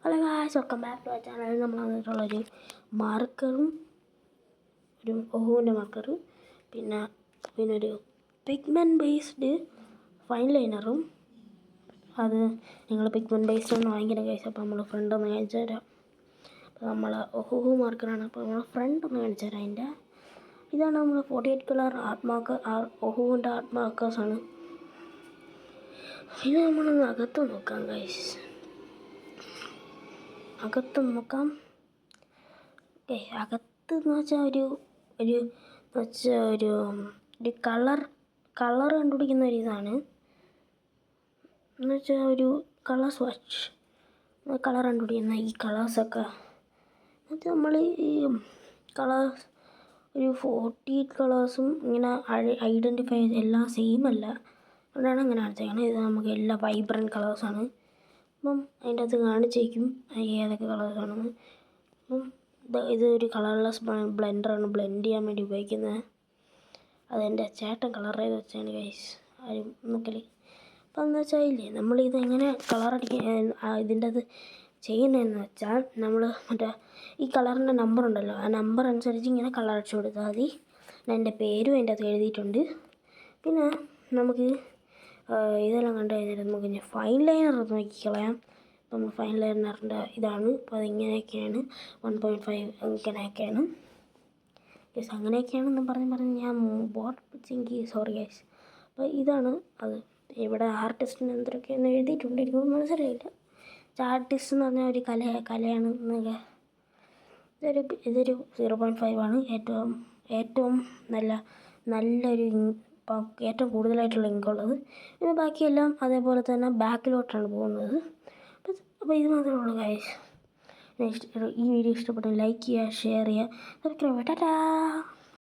Hello guys, welcome back to ആ channel. നമ്മൾ വന്നിട്ടുള്ളൊരു മാർക്കറും ഒരു ഒഹുവിൻ്റെ മാർക്കറും പിന്നെ ഒരു പിഗ്മെൻറ്റ് ബേസ്ഡ് ഫൈൻ ലൈനറും. അത് നിങ്ങൾ പിഗ്മെൻറ്റ് ബേസ്ഡ് ഒന്ന് വാങ്ങിക്കണം ഗൈസ്. അപ്പോൾ നമ്മൾ ഫ്രണ്ട് ഒന്ന് കാണിച്ചു തരാം. അപ്പോൾ നമ്മൾ ഒഹു മാർക്കറാണ്. അപ്പോൾ നമ്മൾ ഫ്രണ്ട് ഒന്ന് കാണിച്ചു തരാം. അതിൻ്റെ ഇതാണ് നമ്മൾ 48 കളർ ആർട്ട് മാർക്കർ. ഒഹുവിൻ്റെ ആർട്ട് മാർക്കേഴ്സാണ്. ഇത് നമ്മളൊന്ന് അകത്ത് നോക്കാം ഗൈസ്. അകത്ത് നോക്കാം. ഓക്കെ, അകത്ത് എന്ന് വെച്ചാൽ ഒരു കളർ കണ്ടുപിടിക്കുന്ന ഒരു ഇതാണ്. എന്ന് വെച്ചാൽ ഒരു കളർ സ്വാച്ച്, കളർ കണ്ടുപിടിക്കുന്ന ഈ കളേഴ്സൊക്കെ എന്നുവെച്ചാൽ നമ്മൾ ഈ കളേഴ്സ് ഒരു 48 കളേഴ്സും ഇങ്ങനെ ഐഡൻറ്റിഫൈ എല്ലാം സെയിം അല്ല. അതുകൊണ്ടാണ് ഇങ്ങനെ കാണിച്ചേക്കുന്നത്. ഇത് നമുക്ക് എല്ലാ വൈബ്രൻറ്റ് കളേഴ്സാണ്. അപ്പം അതിൻ്റെ അകത്ത് കാണിച്ചേക്കും ഏതൊക്കെ കളേഴ്സാണെന്ന്. അപ്പം ഇതൊരു കളർലെസ് ബ്ലെൻഡറാണ്, ബ്ലെൻഡ് ചെയ്യാൻ വേണ്ടി ഉപയോഗിക്കുന്നത്. അതെൻ്റെ ചേട്ടൻ കളർ ചെയ്ത് വെച്ചാണ് ഗൈസ്, ആരും നോക്കല്. അപ്പം എന്ന് വെച്ചാൽ ഇല്ലേ, നമ്മളിത് എങ്ങനെ ഇതിൻ്റെ അത് ചെയ്യുന്നതെന്ന് വെച്ചാൽ നമ്മൾ മറ്റേ ഈ കളറിൻ്റെ നമ്പർ ഉണ്ടല്ലോ, ആ നമ്പർ അനുസരിച്ച് ഇങ്ങനെ കളർ അടിച്ചു കൊടുത്താൽ മതി. എൻ്റെ പേരും അതിൻ്റെ അകത്ത് എഴുതിയിട്ടുണ്ട്. പിന്നെ നമുക്ക് ഇതെല്ലാം കണ്ടു കഴിഞ്ഞാൽ നമുക്ക് ഇനി ഫൈൻ ലൈനർ നോക്കിക്കളയാം. നമ്മൾ ഫൈൻ ലൈനറിൻ്റെ ഇതാണ്. അപ്പോൾ അതിങ്ങനെയൊക്കെയാണ് 1.5 ഇങ്ങനെയൊക്കെയാണ് ഗൈസ്. അങ്ങനെയൊക്കെയാണെന്ന് പറഞ്ഞ് ഞാൻ ബോട്ട് പിടിച്ചെങ്കിൽ സോറി ഗൈസ്. അപ്പോൾ ഇതാണ് അത്. ഇവിടെ ആർട്ടിസ്റ്റിന് എന്തൊക്കെയെന്ന് എഴുതിയിട്ടുണ്ട്, എനിക്കൊന്നും മനസ്സിലായില്ല. ആർട്ടിസ്റ്റ് എന്ന് പറഞ്ഞാൽ ഒരു കലയാണ് എന്നൊക്കെ. ഇതൊരു 0.5 ആണ്. ഏറ്റവും നല്ലൊരു ഏറ്റവും കൂടുതലായിട്ടുള്ള ഇങ്കുള്ളത്. പിന്നെ ബാക്കിയെല്ലാം അതേപോലെ തന്നെ ബാക്കിലോട്ടാണ് പോകുന്നത്. അപ്പോൾ ഇത് മാത്രമേ ഉള്ളൂ ഗൈസ്. ഈ വീഡിയോ ഇഷ്ടപ്പെട്ടെങ്കിൽ ലൈക്ക് ചെയ്യുക, ഷെയർ ചെയ്യുക, സബ്സ്ക്രൈബ് ചെയ്യുക. ടാറ്റാ.